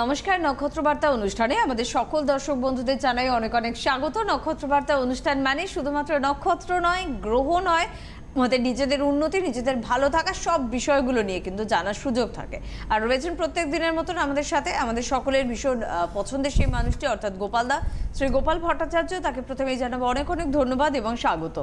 নমস্কার, নক্ষত্রবার্তা অনুষ্ঠানে আমাদের সকল দর্শক বন্ধুদের জানাই অনেক অনেক স্বাগত। নক্ষত্রবার্তা অনুষ্ঠান মানে শুধুমাত্র নক্ষত্র নয়, গ্রহ নয়, আমাদের নিজেদের উন্নতি, নিজেদের ভালো থাকা সব বিষয়গুলো নিয়ে কিন্তু জানার সুযোগ থাকে। আর রয়েছেন প্রত্যেক দিনের মতন আমাদের সাথে আমাদের সকলের ভীষণ পছন্দের সেই মানুষটি, অর্থাৎ গোপালদা, শ্রী গোপাল ভট্টাচার্য। তাকে প্রথমেই জানাবো অনেক অনেক ধন্যবাদ এবং স্বাগত।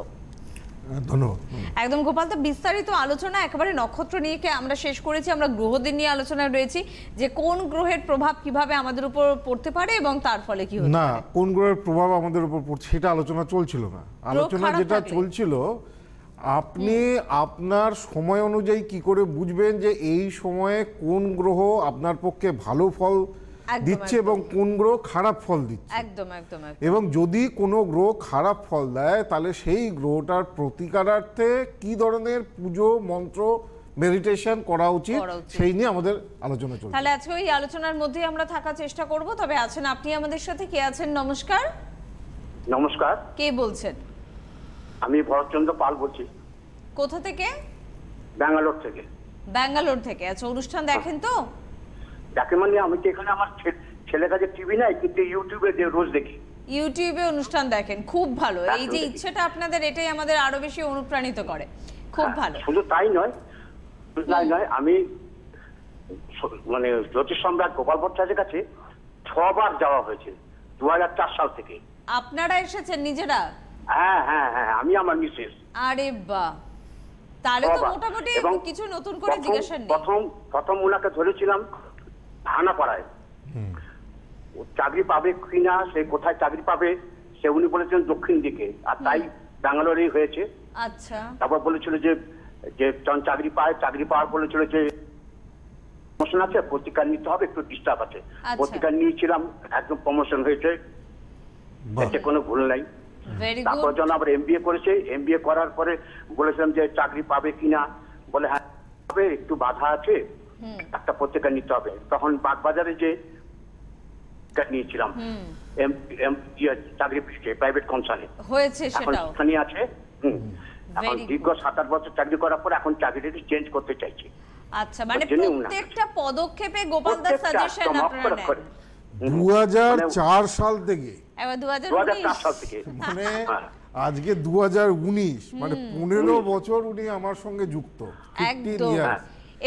ধন্যবাদ। একদম গোপালদা, বিস্তারিত আলোচনা একেবারে নক্ষত্র নিয়ে আমরা শেষ করেছি, আমরা গ্রহদের নিয়ে আলোচনায় রয়েছি যে কোন গ্রহের প্রভাব কিভাবে আমাদের উপর পড়তে পারে এবং তার ফলে কি হতে না, পারে। কোন গ্রহের প্রভাব আমাদের উপর পড়ছে সেটা আলোচনা চলছিল না। আলোচনা যেটা চলছিল, আপনি আপনার সময় অনুযায়ী কি করে বুঝবেন যে এই সময়ে কোন গ্রহ আপনার পক্ষে ভালো ফল দিচ্ছে এবং কোন গ্রহ খারাপ ফল দিচ্ছে। একদম একদম। এবং যদি কোনো গ্রহ খারাপ ফল দেয় তাহলে সেই গ্রহটার প্রতিকারার্থে কি ধরনের পুজো মন্ত্র মেডিটেশন করা উচিত সেই নিয়ে আমাদের আলোচনা চলছে। তাহলে আজকে ওই আলোচনার মধ্যে আমরা থাকার চেষ্টা করব। তবে আছেন আপনি আমাদের সাথে, কে আছেন? নমস্কার। নমস্কার, কে বলছেন? আমি ভরতচন্দ্র পাল বলছি। কোথা থেকে? ব্যাঙ্গালোর থেকে। ব্যাঙ্গালোর থেকে। আচ্ছা, অনুষ্ঠান দেখেন তো? দেখে মানে আমি তো এখানে আমার ছেলে কাছে টিভি নাই, কিন্তু ইউটিউবে রোজ দেখি। ইউটিউবে অনুষ্ঠান দেখেন, খুব ভালো। এই যে ইচ্ছেটা আপনাদের, এটাই আমাদের আরো বেশি অনুপ্রাণিত করে। খুব ভালো। শুধু তাই নয়, আমি মানে জ্যোতিষ সম্রাট গোপাল ভট্টাচার্যের কাছে 6 বার যাওয়া হয়েছে 2004 সাল থেকে। আপনারা এসেছেন নিজেরা? হ্যাঁ হ্যাঁ হ্যাঁ, আমি আমার মিসেস। আরে বাহ, তাহলে তো মোটামুটি কিছু নতুন করে জিজ্ঞাসা নেই। প্রথম ওনাকে ধরেছিলাম হানাপাড়ায়, চাকরি পাবে কিনা, সে কোথায় চাকরি পাবে, সে উনি বলেছিলেন দক্ষিণ দিকে, আর তাই ব্যাঙ্গালোরেই হয়েছে। আচ্ছা। তারপর বলেছিল যে চাকরি পাওয়ার বলেছিল যে প্রমোশন আছে, প্রতিকার নিতে হবে, একটু ডিস্টার্ব আছে। প্রতিকার নিয়েছিলাম, একদম প্রমোশন হয়েছে, এতে কোনো ভুল নাই। তারপর যখন আবার এমবিএ করেছে, এমবিএ করার পরে বলেছিলাম যে চাকরি পাবে কিনা, বলে হ্যাঁ পাবে, একটু বাধা আছে, একটা পত্রিকা নিতে হবে। তখন বাগবাজারে যে নিয়েছিলাম চাকরি প্রাইভেট কনসার্নে হয়েছে, সেটাও সেখানে আছে। এখন দীর্ঘ 7-8 বছর চাকরি করার পর এখন চাকরিটা চেঞ্জ করতে চাইছি। আচ্ছা, মানে প্রত্যেকটা পদক্ষেপে গোপালদার সাজেশন আপনারা নেন 2004 সাল থেকে। এবার 2004 সাল থেকে, মানে আজকে 2019, মানে 15 বছর উনি আমার সঙ্গে যুক্ত। একদম।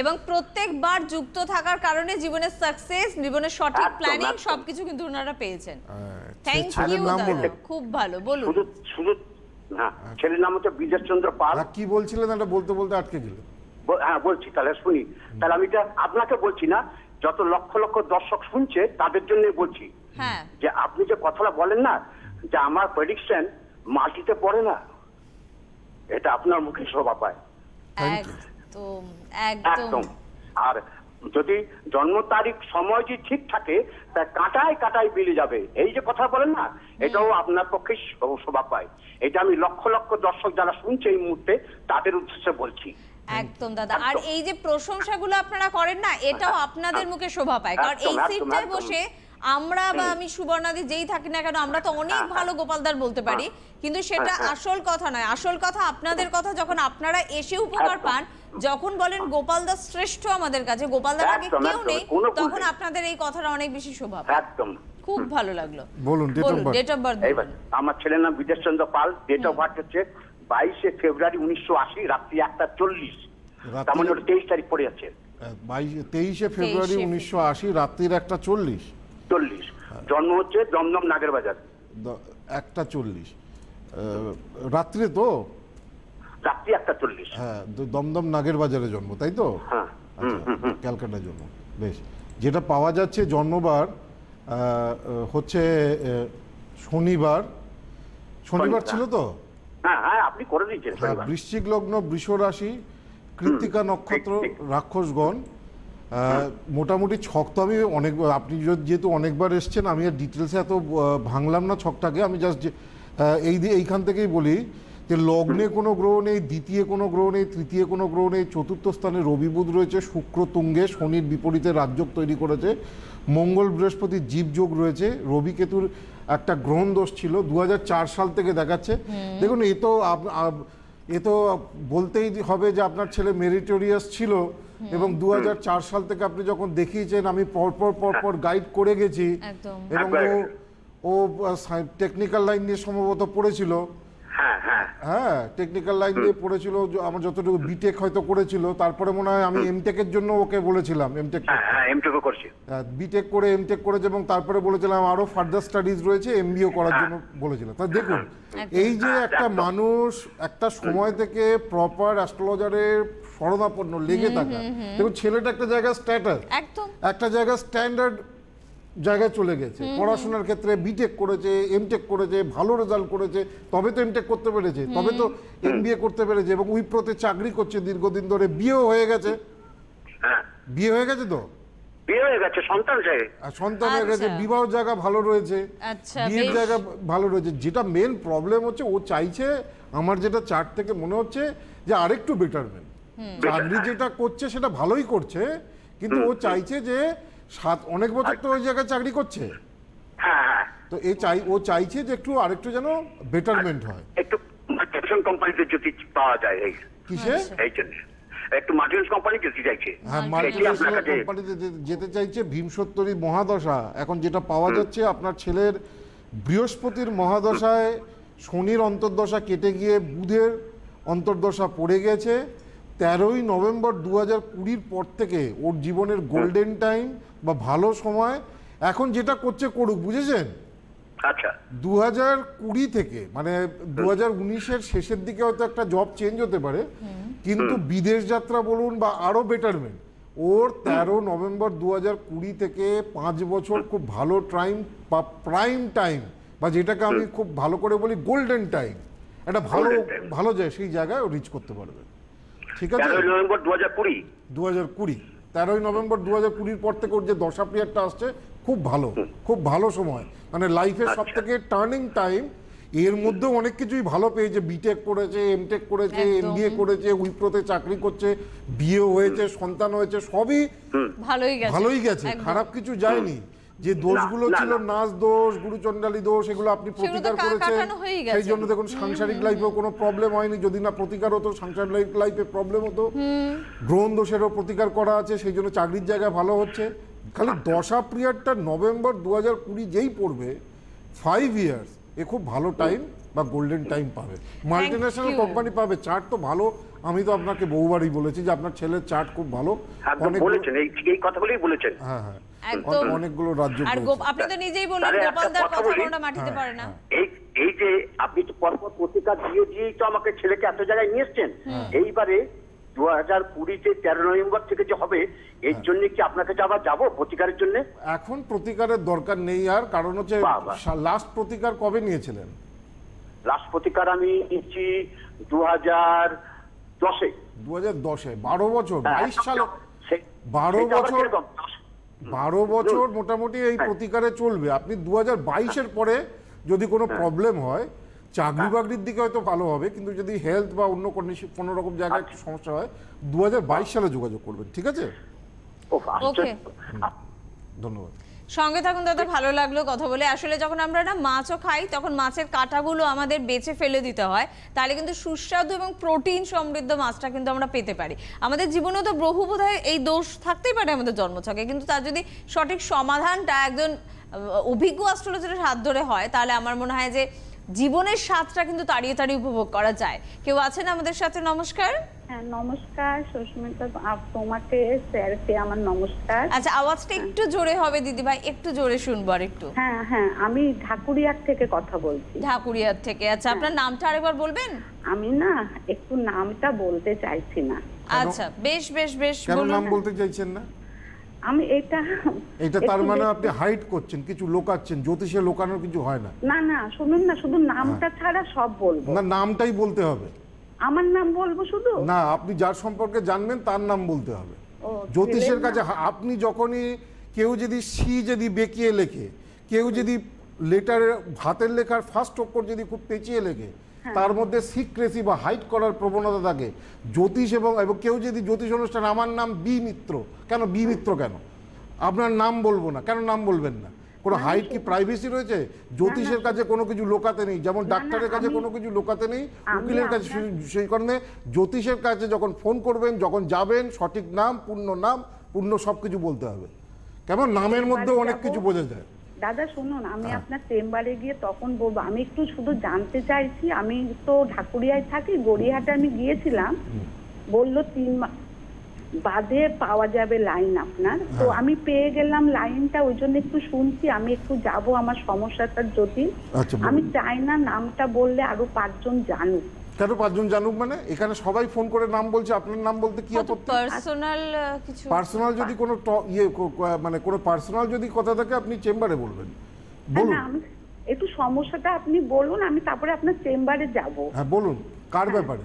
এবং প্রত্যেকবার যুক্ত থাকার কারণে জীবনের সাকসেস, জীবনের সঠিক প্ল্যানিং সবকিছু কিন্তু ওনারা পেয়েছেন। থ্যাংক ইউ দাদা, খুব ভালো। বলুন। শুধু হ্যাঁ, ছেলের নাম হচ্ছে বিজয় চন্দ্র পাল। কি বলছিলেন? এটা বলতে বলতে আটকে গেল। হ্যাঁ বলছি, তাহলে শুনি। তাহলে আমি আপনাকে বলছি না, যত লক্ষ লক্ষ দর্শক শুনছে তাদের জন্য বলছি যে আপনি যে কথাটা বলেন না যে আমার প্রেডিকশন মাটিতে পড়ে না, এটা আপনার মুখে শোভা পায়। একদম একদম। আর যদি জন্ম তারিখ সময় যদি ঠিক থাকে তা কাঁটায় কাঁটায় বিলে যাবে, এই যে কথা বলেন না, এটাও আপনার পক্ষে শোভা পায়। এটা আমি লক্ষ লক্ষ দর্শক যারা শুনছে এই মুহূর্তে তাদের উদ্দেশ্যে বলছি। একদম দাদা। আর এই যে প্রশংসাগুলো আপনারা করেন না, এটাও আপনাদের মুখে শোভা পায়। কারণ এই সিটটায় বসে আমরা বা আমি সুবর্ণাদি যেই থাকি না কেন, আমরা তো অনেক ভালো গোপালদার বলতে পারি, কিন্তু সেটা আসল কথা নয়। আসল কথা আপনাদের কথা, যখন আপনারা এসে উপকার পান, যখন বলেন গোপালদা শ্রেষ্ঠ আমাদের কাছে, গোপালদার আগে কেউ নেই, তখন আপনাদের এই কথাটা অনেক বেশি শোভা পায়। একদম, খুব ভালো লাগলো। বলুন ডেট অফ বার্থ। আমার ছেলের নাম বিজয় Chandra Pal, date of birth হচ্ছে 22 ফেব্রুয়ারি 1980, রাত্রি 1:40। তার মানে 23 তারিখ পড়ে যাচ্ছে। 23 ফেব্রুয়ারি 1980, রাত্রির 1:40। জন্ম হচ্ছে দমদম নাগের বাজার। 1:40 রাত্রে তো? রাত্রি 1:40। হ্যাঁ, দমদম নাগের বাজারে জন্ম, তাই তো? হ্যাঁ, ক্যালকাটা জন্ম। বেশ, যেটা পাওয়া যাচ্ছে জন্মবার হচ্ছে শনিবার ছিল তো? হ্যাঁ হ্যাঁ, আপনি করে দিয়েছেন। বৃশ্চিক লগ্ন, বৃষ রাশি, কৃত্তিকা নক্ষত্র, রাক্ষসগণ। মোটামুটি ছক তো আমি অনেক, আপনি যেহেতু অনেকবার এসছেন, আমি আর ডিটেলসে এত ভাঙলাম না ছকটাকে। আমি জাস্ট এইখান থেকেই বলি যে লগ্নে কোনো গ্রহ নেই, দ্বিতীয় কোনো গ্রহ নেই, তৃতীয় কোনো গ্রহ নেই, চতুর্থ স্থানে রবি বুধ রয়েছে, শুক্র তুঙ্গে, শনির বিপরীতে রাজযোগ তৈরি করেছে, মঙ্গল বৃহস্পতি জীবযোগ রয়েছে, রবি কেতুর একটা গ্রহণ দোষ ছিল 2004 সাল থেকে দেখাচ্ছে। দেখুন, এ তো বলতেই হবে যে আপনার ছেলে মেরিটোরিয়াস ছিল, এবং 2004 সাল থেকে আপনি যখন দেখিয়েছেন আমি পরপর গাইড করে গেছি একদম। এবং ও টেকনিক্যাল লাইন নিয়ে সম্ভবত পড়েছিল। হ্যাঁ হ্যাঁ হ্যাঁ, টেকনিক্যাল লাইন দিয়ে পড়েছিল, আমার যতটুকু বিটেক হয়তো করেছিল, তারপরে মনে হয় আমি এমটেকের জন্য ওকে বলেছিলাম এমটেক হ্যাঁ এমটেকও করছি। বিটেক করে এমটেক করেছে এবং তারপরে বলেছিলাম আরো ফার্দার স্টাডিজ রয়েছে, এমবিও করার জন্য বলেছিলাম। তা দেখুন এই যে একটা মানুষ একটা সময় থেকে প্রপার অ্যাস্ট্রোলজারের শরণাপন্ন লেগে থাকা, দেখুন ছেলেটা একটা জায়গায় স্ট্যাটাস, একদম একটা জায়গায় স্ট্যান্ডার্ড জায়গায় চলে গেছে, পড়াশোনার ক্ষেত্রে বিটেক করেছে, এমটেক করেছে, ভালো রেজাল্ট করেছে, তবে তো এমটেক করতে পেরেছে, তবে তো এমবিএ করতে পেরেছে এবং উইপ্রোতে চাকরি করছে দীর্ঘদিন ধরে, বিয়েও হয়ে গেছে। হ্যাঁ বিয়ে হয়ে গেছে তো, বিয়ে হয়ে গেছে, সন্তান চাই। আর সন্তান হয়ে গেছে, আচ্ছা। বিবাহ জায়গা ভালো রয়েছে, আচ্ছা, বিয়ের বেশ। জায়গা ভালো রয়েছে। যেটা মেন প্রবলেম হচ্ছে ও চাইছে, আমার যেটা চার্ট থেকে মনে হচ্ছে যে আরেকটু বেটারমেন্ট, চাকরি যেটা করছে সেটা ভালোই করছে, কিন্তু ও চাইছে যে অনেক বছর তো ওই জায়গায় চাকরি করছে, হ্যাঁ হ্যাঁ তো ও চাইছে যে একটু আরেকটু যেন বেটারমেন্ট হয়। একটু মাল্টিনেশনাল কোম্পানিতে যদি পাওয়া যায় এই কিসে? এই জন্য একটু মাল্টিনেশনাল কোম্পানি যেতে চাইছে। হ্যাঁ, এটি মাল্টিনেশনাল আপনার কাছে কোম্পানিতে যেতে চাইছে। ভীমসত্তরী মহাদশা এখন যেটা পাওয়া যাচ্ছে, আপনার ছেলের বৃহস্পতির মহাদশায় শনির অন্তর্দশা কেটে গিয়ে বুধের অন্তর্দশা পড়ে গেছে। 13ই নভেম্বর 2020 পর থেকে ওর জীবনের গোল্ডেন টাইম বা ভালো সময়। এখন যেটা করছে করুক, বুঝেছেন? আচ্ছা 2020 থেকে মানে 2019-এর শেষের দিকে হয়তো একটা জব চেঞ্জ হতে পারে, কিন্তু বিদেশ যাত্রা বলুন বা আরো বেটারমেন্ট ওর 13 নভেম্বর 2020 থেকে 5 বছর খুব ভালো টাইম বা প্রাইম টাইম, বা যেটাকে আমি খুব ভালো করে বলি গোল্ডেন টাইম, একটা ভালো Golden time। ভালো যায় সেই জায়গায় রিচ করতে পারবে। ঠিক আছে, 13 নভেম্বর 2020। 2020 13ই নভেম্বর 2020 পর থেকে ওর যে দশা পিরিয়ডটা আসছে খুব ভালো, খুব ভালো সময়, মানে লাইফের সব থেকে টার্নিং টাইম। এর মধ্যেও অনেক কিছুই ভালো পেয়েছে, বিটেক করেছে, এমটেক করেছে, একদম। এমবিএ করেছে, উইপ্রোতে চাকরি করছে, বিয়েও হয়েছে, সন্তান হয়েছে, সবই ভালোই গেছে, একদম। খারাপ কিছু যায়নি। যে দোষগুলো না, ছিল, নাচ দোষ, গুরুচণ্ডালী দোষ, এগুলো আপনি সেগুলো তো প্রতিকার করেছেন, কাটানো হয়েই গেছে। সেই জন্য দেখুন সাংসারিক লাইফেও কোনো প্রবলেম হয়নি। যদি না প্রতিকার হতো, সাংসারিক লাইফে প্রবলেম হতো। গ্রহণ দোষেরও প্রতিকার করা আছে, সেই জন্য চাকরির জায়গা ভালো হচ্ছে। খালি দশা পিরিয়ডটা নভেম্বর 2020 যেই পড়বে, 5 ইয়ার্স এ খুব ভালো টাইম বা গোল্ডেন টাইম পাবে, মাল্টিন্যাশনাল you. কোম্পানি পাবে। চার্ট তো ভালো, আমি তো আপনাকে বহুবারই বলেছি যে আপনার ছেলের চার্ট খুব ভালো, একদম বলেছেন, এই কথাগুলোই বলেছেন। হ্যাঁ হ্যাঁ, একদম। অনেকগুলো রাজ্য আর করেছে। আপনি তো নিজেই বললেন তাহলে একটা গোপালদার কথা কথা বলি। কোনটা মাটিতে পারে না। এই যে আপনি তো পরপর পত্রিকা দিয়েই তো আমাকে ছেলেকে এত জায়গায় নিয়ে এসছেন। এইবারে 2020-তে 13 নভেম্বর থেকে যে হবে, এর জন্য কি আপনার কাছে আবার যাবো প্রতিকারের জন্য? এখন প্রতিকারের দরকার নেই আর, কারণ হচ্ছে বাবা। লাস্ট প্রতিকার কবে নিয়েছিলেন? লাস্ট প্রতিকার আমি নিচ্ছি 2010-এ। 2010-এ, 12 বছর, 22 সালে 12 সেটা আবার বছর, কিরকম? 12 বছর মোটামুটি এই প্রতিকারে চলবে। আপনি 2022-এর পরে যদি কোনো প্রবলেম হয়, চাকরি বাকরির দিকে হয়তো ভালো হবে, কিন্তু যদি হেলথ বা অন্য কোনো রকম জায়গায় একটু সমস্যা হয়, 2022 সালে যোগাযোগ করবেন। ঠিক আছে, ওহ, আশ্চর্য। ধন্যবাদ। সঙ্গে থাকুন দাদা, ভালো লাগলো কথা বলে। আসলে যখন আমরা না মাছও খাই, তখন মাছের কাঁটাগুলো আমাদের বেছে ফেলে দিতে হয়, তাহলে কিন্তু সুস্বাদু এবং প্রোটিন সমৃদ্ধ মাছটা কিন্তু আমরা পেতে পারি। আমাদের জীবনেও তো বহু বোধহয় এই দোষ থাকতেই পারে আমাদের জন্মছকে, কিন্তু তার যদি সঠিক সমাধানটা একজন অভিজ্ঞ অ্যাস্ট্রোলজারের হাত ধরে হয়, তাহলে আমার মনে হয় যে জীবনের স্বাদটা কিন্তু তাড়িয়ে তাড়িয়ে উপভোগ করা যায়। কেউ আছেন আমাদের সাথে? নমস্কার। হ্যাঁ নমস্কার সুস্মিতা, তোমাকে স্যারকে আমার নমস্কার। আচ্ছা, আওয়াজটা একটু জোরে হবে দিদি ভাই, একটু জোরে শুনবো আর একটু। হ্যাঁ হ্যাঁ, আমি ঢাকুরিয়ার থেকে কথা বলছি। ঢাকুরিয়ার থেকে। আচ্ছা, আপনার নামটা আরেকবার বলবেন? আমি না একটু নামটা বলতে চাইছি না। আচ্ছা, বেশ বেশ বেশ, কেন বলুন। নাম বলতে চাইছেন না? আমি এটা তার একটু মানে বেশি- আপনি হাইড করছেন, কিছু লোকাচ্ছেন। জ্যোতিষে লোকানোর কিছু হয় না, না না, শুনুন না, শুধু নামটা ছাড়া সব বলবো। না নামটাই বলতে হবে। আমার নাম বলবো শুধু? না, আপনি যার সম্পর্কে জানবেন তার নাম বলতে হবে। ও, জ্যোতিষের ছেলের কাছে আপনি যখনই কেউ যদি সি যদি বেঁকিয়ে লেখে, কেউ যদি লেটারের হাতের লেখার ফার্স্ট অক্ষর যদি খুব পেঁচিয়ে লেখে, তার মধ্যে সিক্রেসি বা হাইড করার প্রবণতা থাকে। জ্যোতিষ এবং কেউ যদি জ্যোতিষ অনুষ্ঠান, আমার নাম বি মিত্র, কেন বি মিত্র, কেন আপনার নাম বলবো না, কেন নাম বলবেন না? কোনো হাইট কি প্রাইভেসি রয়েছে? জ্যোতিষের কাছে কোনো কিছু লোকাতে নেই, যেমন ডাক্তারের কাছে কোনো কিছু লোকাতে নেই, উকিলের কাছে সেই কারণে জ্যোতিষের কাছে যখন ফোন করবেন, যখন যাবেন, সঠিক নাম পূর্ণ সব কিছু বলতে হবে। কেমন নামের মধ্যে অনেক কিছু বোঝা যায়। দাদা শুনুন, আমি আপনার চেম্বারে গিয়ে তখন বলবো। আমি একটু শুধু জানতে চাইছি, আমি তো ঢাকুরিয়ায় থাকি, গড়িয়াহাটে আমি গিয়েছিলাম, বললো 3 মাস বাদে পাওয়া যাবে লাইন আপনার। তো আমি পেয়ে গেলাম লাইনটা, ওই জন্য একটু শুনছি, আমি একটু যাব আমার সমস্যাটার যদি। আচ্ছা, বলুন। আমি চাই না নামটা বললে আরো 5 জন জানুক। কেন 5 জন জানুক? মানে এখানে সবাই ফোন করে নাম বলছে, আপনার নাম বলতে কি আপত্তি? পার্সোনাল কিছু পার্সোনাল যদি কোনো মানে কোনো পার্সোনাল যদি কথা থাকে আপনি চেম্বারে বলবেন। বলুন। না, আমি একটু সমস্যাটা আপনি বলুন, আমি তারপরে আপনার চেম্বারে যাব। হ্যাঁ বলুন, কার ব্যাপারে?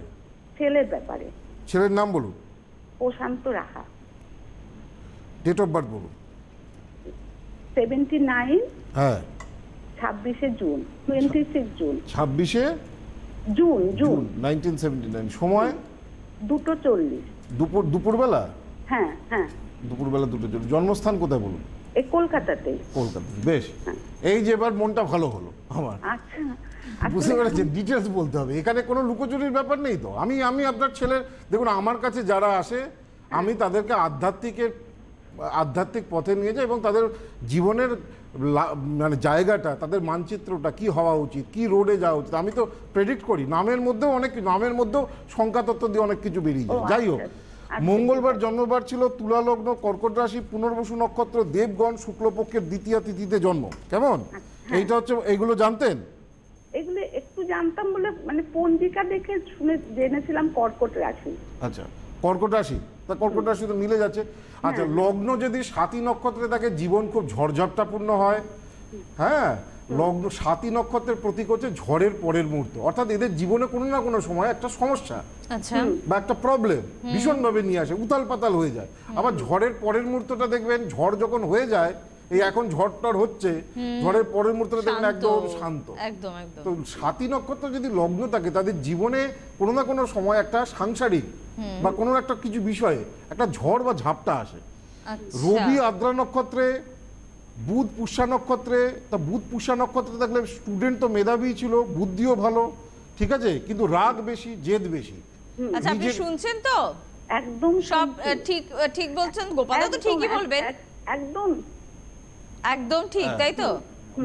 ছেলের ব্যাপারে। ছেলের নাম বলুন, প্রশান্ত রাহা। ডেট অফ বার্থ বলুন। 79 হ্যাঁ 26 জুন 26 জুন 26 জুন জুন 1979। সময় 2:40। দুপুরবেলা? হ্যাঁ হ্যাঁ, দুপুরবেলা 2:40। জন্মস্থান কোথায় বলুন? এই কলকাতাতেই। কলকাতা। বেশ, এই যে এবার মনটা ভালো হলো আমার। আচ্ছা, বুঝতে পেরেছেন, ডিটেলস বলতে হবে, এখানে কোনো লুকোচুরির ব্যাপার নেই তো। আমি আপনার ছেলের, দেখুন আমার কাছে যারা আসে আমি তাদেরকে আধ্যাত্মিক পথে নিয়ে যাই এবং তাদের জীবনের মানে জায়গাটা, তাদের মানচিত্রটা কি হওয়া উচিত, কি রোডে যাওয়া উচিত আমি তো প্রেডিক্ট করি। নামের মধ্যেও সংখ্যাতত্ত্ব দিয়ে অনেক কিছু বেরিয়ে যায়। যাই হোক, মঙ্গলবার জন্মবার ছিল, তুলা লগ্ন, কর্কট রাশি, পুনর্বসু নক্ষত্র, দেবগণ, শুক্লপক্ষের দ্বিতীয়া তিথিতে জন্ম। কেমন? এইটা হচ্ছে, এইগুলো জানতেন? এগুলো একটু জানতাম বলে, মানে পঞ্জিকা দেখে জেনেছিলাম কর্কট রাশি। আচ্ছা, কর্কট রাশি, তা কর্কট রাশি তো মিলে যাচ্ছে। আচ্ছা, লগ্ন যদি সাতী নক্ষত্রে থাকে জীবন খুব ঝড়ঝাপটাপূর্ণ হয়। হ্যাঁ, লগ্ন সাতী নক্ষত্রের প্রতীক হচ্ছে ঝড়ের পরের মুহূর্ত, অর্থাৎ এদের জীবনে কোনো না কোনো সময় একটা সমস্যা আচ্ছা বা একটা প্রবলেম ভীষণভাবে নিয়ে আসে, উতাল পাতাল হয়ে যায়। আবার ঝড়ের পরের মুহূর্তটা দেখবেন, ঝড় যখন হয়ে যায়, এই এখন ঝড়টার হচ্ছে, ঝড়ের পরের মুহূর্তটা দেখবেন একদম শান্ত। একদম একদম। তো সাতী নক্ষত্র যদি লগ্ন থাকে, তাদের জীবনে কোনো না কোনো সময় একটা সাংসারিক বা কোনো একটা কিছু বিষয়ে একটা ঝড় বা ঝাপটা আসে। আচ্ছা। রবি আদ্রা নক্ষত্রে, বুধ পুষ্যা নক্ষত্রে, তা বুধ পুষ্যা নক্ষত্রে থাকলে স্টুডেন্ট তো মেধাবী ছিল, বুদ্ধিও ভালো, ঠিক আছে, কিন্তু রাগ বেশি, জেদ বেশি। আচ্ছা, আপনি শুনছেন তো? একদম সব ঠিক বলছেন, গোপালও তো ঠিকই বলবেন। একদম একদম ঠিক, তাই তো?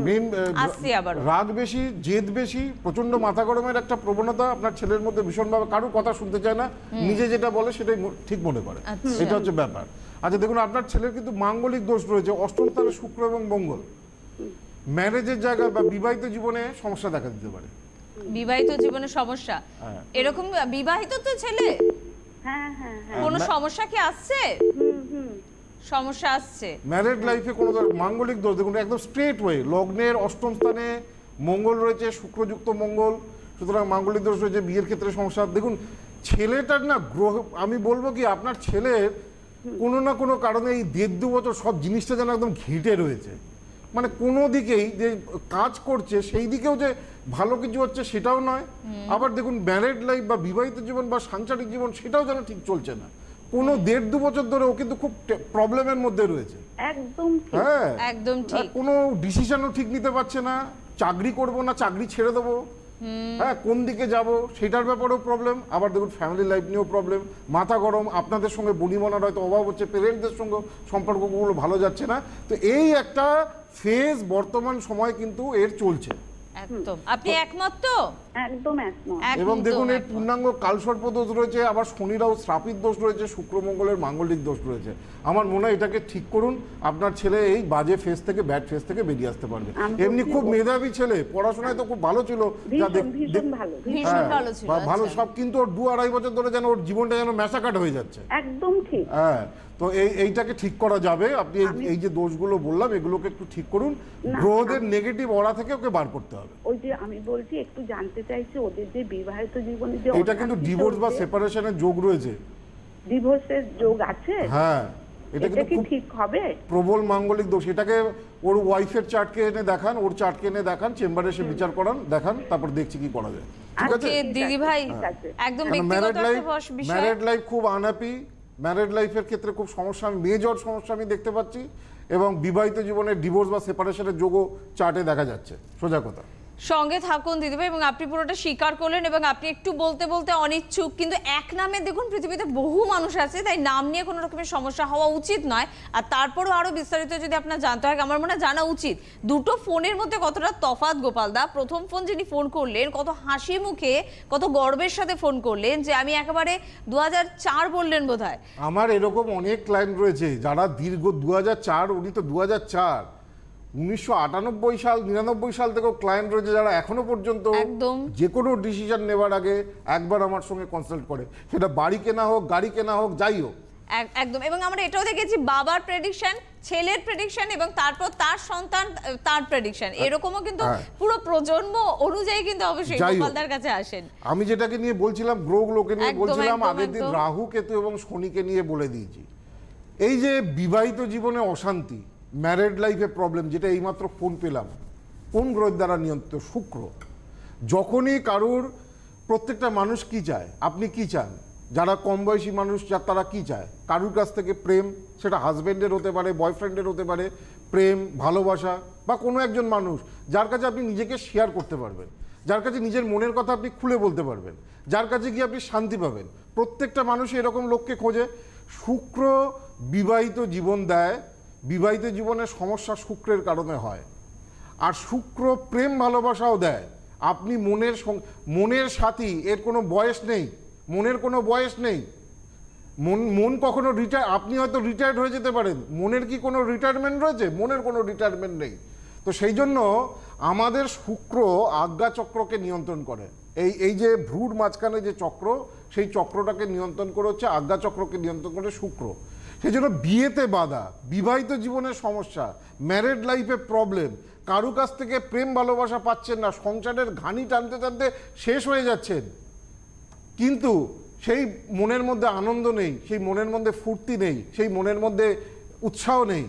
মেন আসছি আবার। রাগ বেশি, জেদ বেশি, প্রচন্ড মাথা গরমের একটা প্রবণতা আপনার ছেলের মধ্যে ভীষণভাবে, কারো কথা শুনতে চায় না, নিজে যেটা বলে সেটাই ঠিক মনে করে। আচ্ছা। এটা হচ্ছে ব্যাপার। আচ্ছা দেখুন, আপনার ছেলের কিন্তু মাঙ্গলিক দোষ রয়েছে, অষ্টম স্থানে শুক্র এবং মঙ্গল। ম্যারেজের জায়গায় বা বিবাহিত জীবনে সমস্যা দেখা দিতে পারে। বিবাহিত জীবনে সমস্যা? এরকম বিবাহিত তো ছেলে, হ্যাঁ হ্যাঁ হ্যাঁ, কোনো সমস্যা কি আসছে? হুম। সমস্যা আসছে ম্যারেড লাইফে কোনো মাঙ্গলিক দোষ, দেখুন একদম স্ট্রেট ওয়ে, লগ্নের অষ্টম স্থানে মঙ্গল রয়েছে, শুক্রযুক্ত মঙ্গল, সুতরাং মাঙ্গলিক দোষ রয়েছে, বিয়ের ক্ষেত্রে সমস্যা। দেখুন ছেলেটার না গ্রহ, আমি বলবো কি আপনার ছেলের কোনো না কোনো কারণে এই 1.5-2 বছর সব জিনিসটা যেন একদম ঘেঁটে রয়েছে, মানে কোনো দিকেই যে কাজ করছে সেই দিকেও যে ভালো কিছু হচ্ছে সেটাও নয়। আবার দেখুন ম্যারেড লাইফ বা বিবাহিত জীবন বা সাংসারিক জীবন সেটাও যেন ঠিক চলছে না। কোনো 1.5-2 বছর ধরে ও কিন্তু খুব প্রবলেমের মধ্যে রয়েছে। একদম ঠিক। হ্যাঁ একদম ঠিক। কোনো ডিসিশনও ঠিক নিতে পারছে না, চাকরি করব না চাকরি ছেড়ে দেবো, হ্যাঁ কোন দিকে যাব সেটার ব্যাপারেও প্রবলেম। আবার দেখুন ফ্যামিলি লাইফ নিয়েও প্রবলেম, মাথা গরম, আপনাদের সঙ্গে বনিবনার হয়তো অভাব হচ্ছে, পেরেন্টসদের সঙ্গে সম্পর্কগুলো ভালো যাচ্ছে না। তো এই একটা ফেজ বর্তমান সময় কিন্তু এর চলছে। একদম। আপনি একমত তো? একদম একদম। এবং একদম, দেখুন এর একদম। পূর্ণাঙ্গ কালসর্প দোষ রয়েছে, আবার শনিরাও শ্রাপিত দোষ রয়েছে, শুক্র মঙ্গলের মাঙ্গলিক দোষ রয়েছে। আমার মনে হয় এটাকে ঠিক করুন, আপনার ছেলে এই বাজে ফেজ থেকে, ব্যাড ফেজ থেকে বেরিয়ে আসতে পারবে। এমনি খুব মেধাবী ছেলে, পড়াশোনায় তো খুব ভালো ছিল, ভীষণ ভালো। ভীষণ ভালো ছিল। ভালো আচ্ছা। সব, কিন্তু ওর 2-2.5 বছর ধরে যেন ওর জীবনটা যেন ম্যাসাকাট হয়ে যাচ্ছে। একদম ঠিক। হ্যাঁ, তো এইটাকে ঠিক করা যাবে। আপনি এই যে দোষগুলো বললাম এগুলোকে একটু ঠিক করুন, গ্রহদের নেগেটিভ অরা থেকে ওকে বার করতে হবে। ওই যে আমি বলছি, একটু জানতে চাইছি ওদের যে বিবাহিত জীবনে যে এটা কিন্তু ডিভোর্স বা সেপারেশনের যোগ রয়েছে। ডিভোর্সের যোগ আছে? হ্যাঁ, এটা এটা কিন্তু কি খুব ঠিক হবে? প্রবল মাঙ্গলিক দোষ। এটাকে ওর ওয়াইফের চার্টকে এনে দেখান, ওর চার্টকে এনে দেখান, চেম্বারে এসে বিচার করান, দেখান, তারপর দেখছি কি করা যায়। ঠিক আছে? আজকে দিদি ভাই ঠিক আছে। একদম ম্যারেড ব্যক্তিগত লাইফ, একটা বিষয়। ম্যারেড লাইফ খুব আনহ্যাপি, ম্যারেড লাইফের ক্ষেত্রে খুব সমস্যা, মেজর সমস্যা আমি দেখতে পাচ্ছি। এবং বিবাহিত জীবনে ডিভোর্স বা সেপারেশনের যোগও চার্টে দেখা যাচ্ছে, সোজা কথা। সঙ্গে থাকুন দিদিভাই, এবং আপনি পুরোটা স্বীকার করলেন এবং আপনি একটু বলতে বলতে অনিচ্ছুক, কিন্তু এক নামে দেখুন পৃথিবীতে বহু মানুষ আছে, তাই নাম নিয়ে কোনো রকমের সমস্যা হওয়া উচিত নয়। আর তারপরেও আরো বিস্তারিত যদি আপনার জানতে হয়, আমার মনে হয় জানা উচিত দুটো ফোনের মধ্যে কতটা তফাৎ। গোপালদা, প্রথম ফোন যিনি ফোন করলেন কত হাসি মুখে কত গর্বের সাথে ফোন করলেন যে আমি একেবারে 2004 বললেন বোধহয়। আমার এরকম অনেক ক্লায়েন্ট রয়েছে যারা দীর্ঘ 2004, উনি তো 2004, 1998 সাল 99 সাল থেকেও ক্লায়েন্ট রয়েছে যারা এখনো পর্যন্ত একদম যে কোনো ডিসিশন নেওয়ার আগে একবার আমার সঙ্গে কনসাল্ট করে, সেটা বাড়ি কেনা হোক, গাড়ি কেনা হোক, যাই হোক। একদম। এবং আমরা এটাও দেখেছি বাবার প্রেডিকশন, ছেলের প্রেডিকশন এবং তারপর তার সন্তান তার প্রেডিকশন, এরকমও কিন্তু পুরো প্রজন্ম অনুযায়ী কিন্তু অবশ্যই গোপালদার কাছে আসেন। আমি যেটাকে নিয়ে বলছিলাম, গ্রহগুলোকে নিয়ে বলছিলাম, আগের দিন রাহু, কেতু এবং শনিকে নিয়ে বলে দিয়েছি। এই যে বিবাহিত জীবনে অশান্তি, ম্যারেড লাইফে প্রবলেম, যেটা এইমাত্র ফোন পেলাম, কোন গ্রহের দ্বারা নিয়ন্ত্রিত? শুক্র। যখনই কারুর, প্রত্যেকটা মানুষ কি চায়, আপনি কি চান, যারা কম বয়সী মানুষ তারা কি চায়, কারুর কাছ থেকে প্রেম, সেটা হাজব্যান্ডের হতে পারে, বয়ফ্রেন্ডের হতে পারে, প্রেম, ভালোবাসা, বা কোনো একজন মানুষ যার কাছে আপনি নিজেকে শেয়ার করতে পারবেন, যার কাছে নিজের মনের কথা আপনি খুলে বলতে পারবেন, যার কাছে গিয়ে আপনি শান্তি পাবেন। প্রত্যেকটা মানুষ এরকম লোককে খোঁজে। শুক্র বিবাহিত জীবন দেয়, বিবাহিত জীবনের সমস্যা শুক্রের কারণে হয়। আর শুক্র প্রেম ভালোবাসাও দেয়। আপনি মনের সাথী, এর কোনো বয়স নেই, মনের কোনো বয়স নেই। মন কখনো আপনি হয়তো রিটায়ার্ড হয়ে যেতে পারেন, মনের কি কোনো রিটায়ারমেন্ট রয়েছে? মনের কোনো রিটায়ারমেন্ট নেই। তো সেই জন্য আমাদের শুক্র আজ্ঞা চক্রকে নিয়ন্ত্রণ করে। এই যে ভ্রুর মাঝখানে যে চক্র, সেই চক্রটাকে নিয়ন্ত্রণ করে হচ্ছে আজ্ঞা চক্রকে নিয়ন্ত্রণ করে শুক্র। সেই জন্য বিয়েতে বাধা, বিবাহিত জীবনের সমস্যা, ম্যারেড লাইফে প্রবলেম, কারু কাছ থেকে প্রেম ভালোবাসা পাচ্ছেন না, সংসারের ঘানি টানতে টানতে শেষ হয়ে যাচ্ছেন, কিন্তু সেই মনের মধ্যে আনন্দ নেই, সেই মনের মধ্যে ফুর্তি নেই, সেই মনের মধ্যে উৎসাহ নেই।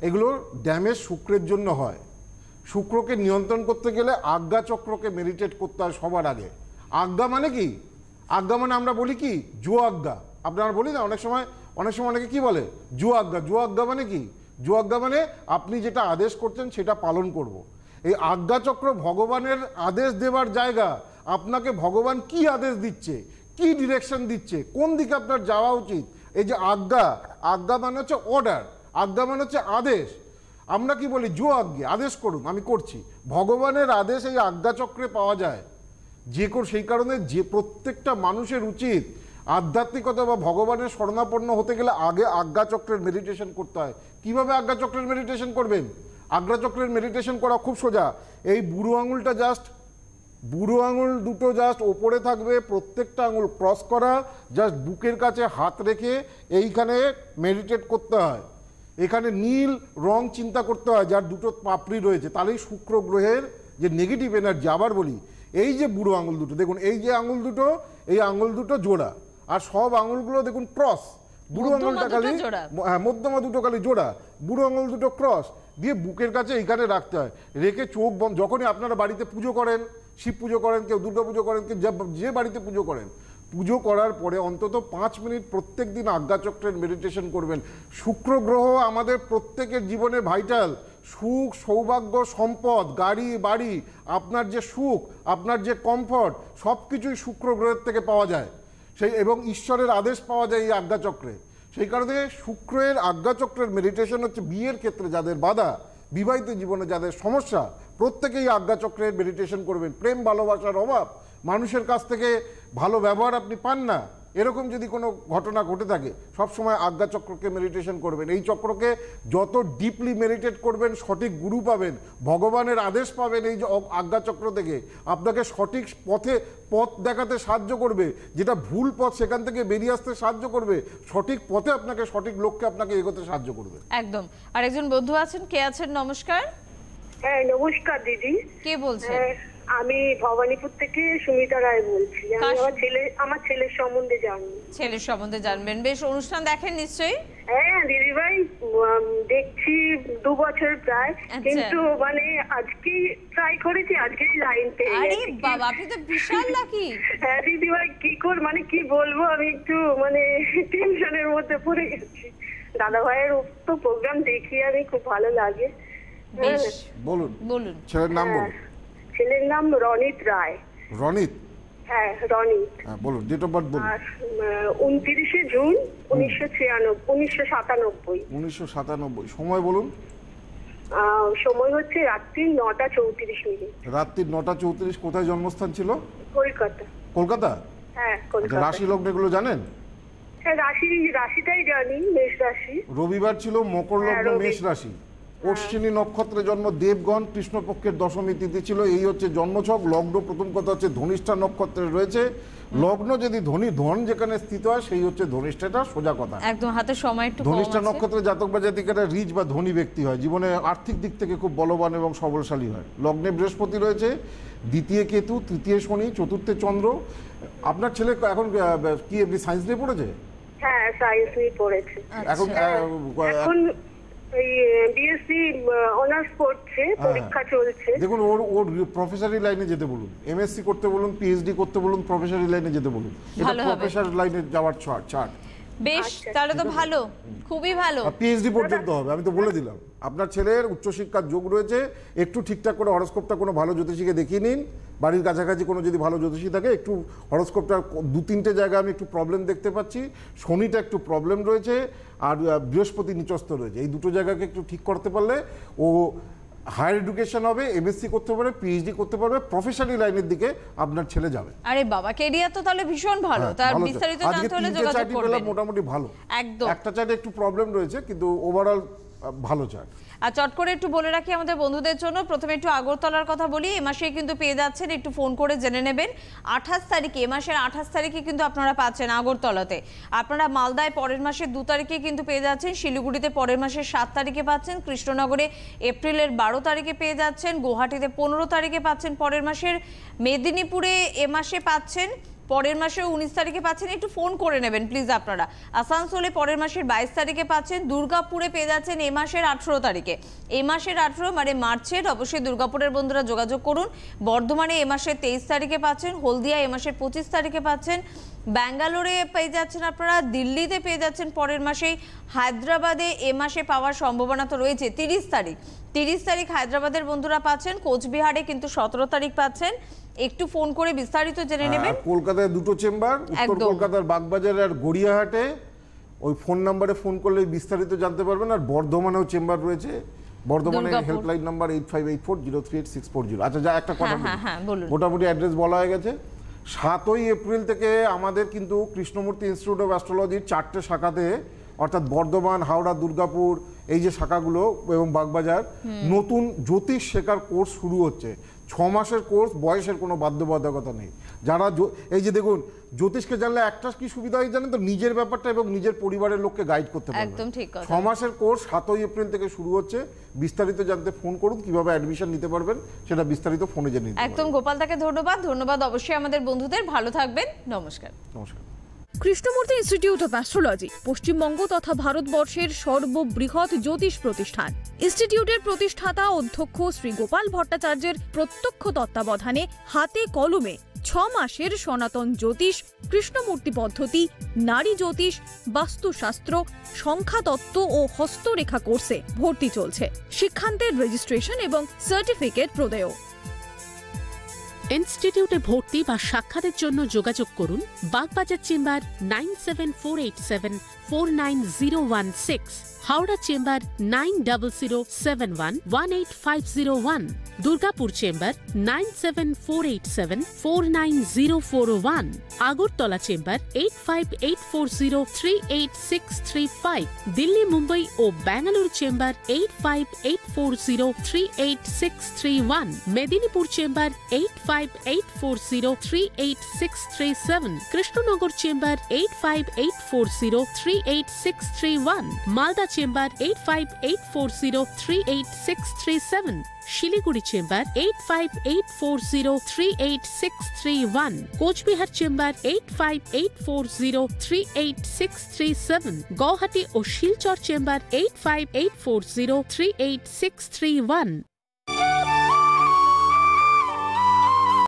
এগুলো ড্যামেজ শুক্রের জন্য হয়। শুক্রকে নিয়ন্ত্রণ করতে গেলে আজ্ঞা চক্রকে মেডিটেট করতে হয় সবার আগে। আজ্ঞা মানে কি? আজ্ঞা মানে আমরা বলি কি জো আজ্ঞা, আপনারা বলি না অনেক সময় অনেকে কি বলে জো আজ্ঞা। জো আজ্ঞা মানে কি? জো আজ্ঞা মানে আপনি যেটা আদেশ করছেন সেটা পালন করব। এই আজ্ঞা চক্র ভগবানের আদেশ দেওয়ার জায়গা। আপনাকে ভগবান কি আদেশ দিচ্ছে, কি ডিরেকশন দিচ্ছে, কোন দিকে আপনার যাওয়া উচিত, এই যে আজ্ঞা, আজ্ঞা মানে হচ্ছে অর্ডার, আজ্ঞা মানে হচ্ছে আদেশ। আমরা কি বলি জো আজ্ঞা, আদেশ করুন, আমি করছি। ভগবানের আদেশ এই আজ্ঞা চক্রে পাওয়া যায়। সেই কারণে যে প্রত্যেকটা মানুষের উচিত আধ্যাত্মিকতা বা ভগবানের শরণাপন্ন হতে গেলে আগে আজ্ঞা চক্রের মেডিটেশন করতে হয়। কিভাবে আজ্ঞা চক্রের মেডিটেশন করবেন? আজ্ঞা চক্রের মেডিটেশন করা খুব সোজা। এই বুড়ো আঙুলটা বুড়ো আঙুল দুটো জাস্ট ওপরে থাকবে, প্রত্যেকটা আঙুল ক্রস করা, জাস্ট বুকের কাছে হাত রেখে এইখানে মেডিটেট করতে হয়। এখানে নীল রং চিন্তা করতে হয়, যার দুটো পাপড়ি রয়েছে, তাহলেই শুক্র গ্রহের যে নেগেটিভ এনার্জি, আবার বলি, এই যে বুড়ো আঙুল দুটো দেখুন, এই যে আঙুল দুটো, এই আঙুল দুটো জোড়া, আর সব আঙুলগুলো দেখুন ক্রস। বুড়ো আঙুলটা খালি, হ্যাঁ মধ্যমা দুটো খালি জোড়া, বুড়ো আঙুল দুটো ক্রস দিয়ে বুকের কাছে এইখানে রাখতে হয়। রেখে চোখ বন্ধ, যখনই আপনারা বাড়িতে পুজো করেন, শিব পুজো করেন, কেউ দুর্গা পুজো করেন, কেউ যে বাড়িতে পুজো করেন, পুজো করার পরে অন্তত 5 মিনিট প্রত্যেক দিন আজ্ঞাচক্রের মেডিটেশন করবেন। শুক্র গ্রহ আমাদের প্রত্যেকের জীবনে ভাইটাল। সুখ, সৌভাগ্য, সম্পদ, গাড়ি বাড়ি, আপনার যে সুখ, আপনার যে কমফর্ট, সব কিছুই শুক্র গ্রহের থেকে পাওয়া যায়। এবং ঈশ্বরের আদেশ পাওয়া যায় এই আজ্ঞাচক্রে। সেই কারণে শুক্রের আজ্ঞাচক্রের মেডিটেশন হচ্ছে বিয়ের ক্ষেত্রে যাদের বাধা, বিবাহিত জীবনে যাদের সমস্যা, প্রত্যেকেই আজ্ঞাচক্রের মেডিটেশন করবেন। প্রেম ভালোবাসার অভাব, মানুষের কাছ থেকে ভালো ব্যবহার আপনি পান না, এরকম যদি কোনো ঘটনা ঘটে থাকে, সবসময় আজ্ঞা চক্রকে মেডিটেশন করবেন। এই চক্রকে যত ডিপলি মেডিটেট করবেন, সঠিক গুরু পাবেন, ভগবানের আদেশ পাবেন। এই যে আজ্ঞা চক্র থেকে আপনাকে সঠিক পথ দেখাতে সাহায্য করবে, যেটা ভুল পথ সেখান থেকে বেরিয়ে আসতে সাহায্য করবে, সঠিক পথে আপনাকে, সঠিক লক্ষ্যে আপনাকে এগোতে সাহায্য করবে। একদম। আরেকজন বন্ধু আছেন, কে আছেন? নমস্কার। হ্যাঁ নমস্কার দিদি। কে বলছেন? আমি ভবানীপুর থেকে সুমিতা রায় বলছি। আমি আমার ছেলের সম্বন্ধে জানবো। ছেলের সম্বন্ধে জানবেন, বেশ। অনুষ্ঠান দেখেন নিশ্চয়ই? হ্যাঁ দিদি ভাই, দেখছি 2 বছর প্রায়, কিন্তু মানে আজকেই ট্রাই করেছি, আজকেই লাইন পেয়ে গেছি। আরে বাবা, আপনি তো বিশাল লাকি। হ্যাঁ দিদি ভাই, কি বলবো, আমি একটু মানে টেনশনের মধ্যে পড়ে গেছি। দাদা ভাইয়ের তো প্রোগ্রাম দেখি আমি, খুব ভালো লাগে। বেশ, বলুন বলুন। ছেলের নাম বলুন। ছেলের নাম রনিত রায়। রনিত? হ্যাঁ, রনিত। হ্যাঁ বলুন, ডেট অফ বার্থ বলুন। আর 29শে জুন 1997। 1997। সময় বলুন। সময় হচ্ছে রাত্রি 9:34। রাত্রি 9:34। কোথায় জন্মস্থান ছিল? কলকাতা। কলকাতা? হ্যাঁ, আচ্ছা, কলকাতা। রাশি লগ্ন এগুলো জানেন? হ্যাঁ, রাশিটাই জানি, মেষ রাশি। রবিবার ছিল, মকর হ্যাঁ, লগ্ন, রবি। মেষ রাশি। অশ্বিনী নক্ষত্রে জন্ম, দেবগণ, কৃষ্ণপক্ষের দশমী তিথি ছিল। এই হচ্ছে জন্মছক। লগ্ন প্রথম কথা হচ্ছে ধনিষ্ঠা নক্ষত্রে রয়েছে। লগ্ন যদি ধন যেখানে স্থিত হয় সেই হচ্ছে ধনিষ্ঠাটা, সোজা কথা। একদম হাতে সময় একটু কম ধনিষ্ঠা আছে। নক্ষত্রে জাতক বা জাতিকারা রিচ বা ধনী ব্যক্তি হয়, জীবনে আর্থিক দিক থেকে খুব বলবান এবং সবলশালী হয়। লগ্নে বৃহস্পতি রয়েছে, দ্বিতীয় কেতু, তৃতীয় শনি, চতুর্থে চন্দ্র। আপনার ছেলে এখন কি এমনি সায়েন্স নিয়ে পড়েছে? হ্যাঁ, সায়েন্স নিয়ে পড়েছে। এখন এখন এই বিএসসি অনার্স পড়ছে, পরীক্ষা চলছে। দেখুন, ওর প্রফেসরি লাইনে যেতে বলুন, এমএসসি করতে বলুন, পিএইচডি করতে বলুন, প্রফেসরি লাইনে যেতে বলুন। এটা ভালো হবে। প্রফেসর লাইনে যাওয়ার চার্ট। বেশ, তাহলে তো ভালো, খুবই ভালো। পিএইচডি পর্যন্ত হবে, আমি তো বলে দিলাম। আপনার ছেলের উচ্চশিক্ষার যোগ রয়েছে। একটু ঠিকঠাক করে হরস্কোপটা কোনো ভালো জ্যোতিষীকে দেখিয়ে নিন। বাড়ির কাছাকাছি কোনো যদি ভালো জ্যোতিষী থাকে, একটু হরস্কোপটার 2-3টে জায়গায় আমি একটু প্রবলেম দেখতে পাচ্ছি। শনিটা একটু প্রবলেম রয়েছে, আর বৃহস্পতি নিচস্থ রয়েছে। এই দুটো জায়গাকে একটু ঠিক করতে পারলে ও হায়ার এডুকেশন হবে, এমএসসি করতে পারবে, পিএইচডি করতে পারবে, প্রফেশনাল লাইনের দিকে আপনার ছেলে যাবে। আরে বাবা, কেরিয়ার তো তাহলে ভীষণ ভালো। তার বিস্তারিত জানতে হলে যোগাযোগ করবেন। মোটামুটি ভালো। একদম। একটা চার্টে একটু প্রবলেম রয়েছে, কিন্তু ওভারঅল ভালো চার্ট। আর চট করে একটু বলে রাখি আমাদের বন্ধুদের জন্য, প্রথমে একটু আগরতলার কথা বলি। এ মাসে কিন্তু পেয়ে যাচ্ছেন, একটু ফোন করে জেনে নেবেন, 28 তারিখে, এ মাসের 28 তারিখে কিন্তু আপনারা পাচ্ছেন আগরতলাতে। আপনারা মালদায় পরের মাসের 2 তারিখে কিন্তু পেয়ে যাচ্ছেন, শিলিগুড়িতে পরের মাসের 7 তারিখে পাচ্ছেন, কৃষ্ণনগরে এপ্রিলের 12 তারিখে পেয়ে যাচ্ছেন, গুয়াহাটিতে 15 তারিখে পাচ্ছেন পরের মাসের, মেদিনীপুরে এ মাসে পাচ্ছেন, পরের মাসে 19 তারিখে পাচ্ছেন। একটু ফোন করে নেবেন প্লিজ আপনারা। আসানসোলে পরের মাসের 22 তারিখে পাচ্ছেন, দুর্গাপুরে পেয়ে যাচ্ছেন এ মাসের 18 তারিখে। এ মাসের 18 মানে মার্চের, অবশ্যই দুর্গাপুরের বন্ধুরা যোগাযোগ করুন। বর্ধমানে এ মাসের 23 তারিখে পাচ্ছেন, হলদিয়া এ মাসের 25 তারিখে পাচ্ছেন, ব্যাঙ্গালোরে পেয়ে যাচ্ছেন আপনারা, দিল্লিতে পেয়ে যাচ্ছেন পরের মাসেই, হায়দ্রাবাদে এ মাসে পাওয়ার সম্ভাবনা তো রয়েছে 30 তারিখ। 30 তারিখ হায়দ্রাবাদের বন্ধুরা পাচ্ছেন, কোচবিহারে কিন্তু 17 তারিখ পাচ্ছেন। একটু ফোন করে বিস্তারিত জেনে নেবেন। কলকাতায় 2টো চেম্বার, উত্তর কলকাতার বাগবাজার আর গড়িয়াহাটে। ওই ফোন নাম্বারে ফোন করলে বিস্তারিত জানতে পারবেন। আর বর্ধমানেও চেম্বার রয়েছে। বর্ধমানে হেল্পলাইন নাম্বার 8584038640। আচ্ছা, যা একটা কথা বলি, মোটামুটি অ্যাড্রেস বলা হয়ে গেছে। 7ই এপ্রিল থেকে আমাদের কিন্তু কৃষ্ণমূর্তি ইনস্টিটিউট অফ অ্যাস্ট্রোলজির 4টে শাখাতে, অর্থাৎ বর্ধমান, হাওড়া, দুর্গাপুর, এই যে শাখাগুলো এবং বাগবাজার, নতুন জ্যোতিষ শেখার কোর্স শুরু হচ্ছে। 6 মাসের কোর্স, বয়সের কোনো বাধ্যবাধকতা নেই। যারা এই যে দেখুন, জ্যোতিষকে জানলে একটা কি সুবিধা হয় জানেন তো, নিজের ব্যাপারটা এবং নিজের পরিবারের লোককে গাইড করতে পারবেন। একদম ঠিক কথা। 6 মাসের কোর্স 7ই এপ্রিল থেকে শুরু হচ্ছে। বিস্তারিত জানতে ফোন করুন, কিভাবে অ্যাডমিশন নিতে পারবেন সেটা বিস্তারিত ফোনে জেনে নিতে পারবেন। একদম গোপাল দাকে ধন্যবাদ অবশ্যই আমাদের বন্ধুদের। ভালো থাকবেন, নমস্কার। নমস্কার। Krishnamurthy institute of astrology Paschimbanga তথা ভারতবর্ষের সর্ববৃহৎ জ্যোতিষ প্রতিষ্ঠান। ইনস্টিটিউটের প্রতিষ্ঠাতা অধ্যক্ষ শ্রী গোপাল ভট্টাচার্যের প্রত্যক্ষ তত্ত্বাবধানে হাতে কলমে 6 মাসের সনাতন জ্যোতিষ, কৃষ্ণমূর্তি পদ্ধতি, নারী জ্যোতিষ, বাস্তুশাস্ত্র, সংখ্যাতত্ত্ব ও হস্তরেখা কোর্সে ভর্তি চলছে। শিক্ষান্তের রেজিস্ট্রেশন এবং সার্টিফিকেট প্রদেয়। ইনস্টিটিউটে ভর্তি বা সাক্ষাতের জন্য যোগাযোগ করুন Bagbazar chamber 9748749016, Howrah chamber 9007118501, Durgapur chamber 9748749041, Agartala chamber 8584038635, Delhi, Mumbai ও Bangalore chamber 8584038631, Medinipur chamber 8584038637, Krishnanagar chamber 8584038631, Malda chamber 8584038637, Siliguri chamber 8584038631, Cooch Behar chamber 8584038637, Guwahati ও শিলচর চেম্বার 8584038631।